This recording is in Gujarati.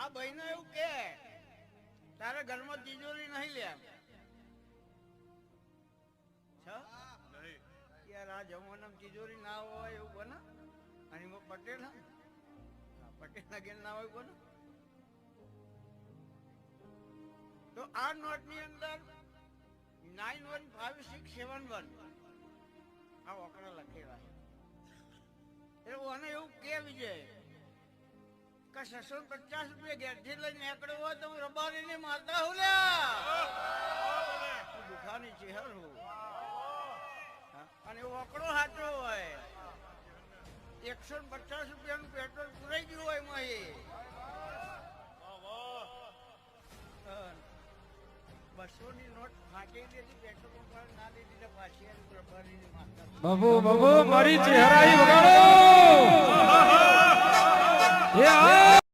આ બહેનો એવું કે તારે ઘરમાં તિજોરી નહીં લે યાર આ જમવાના તિજોરી ના હોય એવું બને અને પટેલ પટેલ ના ઘેર ના હોય બને તો આ નોટ ની અંદર 915671 આ ઓકડા લખેલા એવું એવું કે વિજય કે 650 રૂપિયા ઘેરથી લઈને એકડો હોય તો હું રબારી ને મારતા હું દુખાની ચહેર હું અને ઓકડો સાચો હોય 150 રૂપિયાનું પેટ્રોલ પુરાઈ ગયું હોય એમાં એ 200 ની નોટ ફાટી દીધી પેટ્રોલ પંપ ના દીધી પાછી રબારી ને મારતા બાબુ બાબુ મારી ચહેરાઈ વગાડો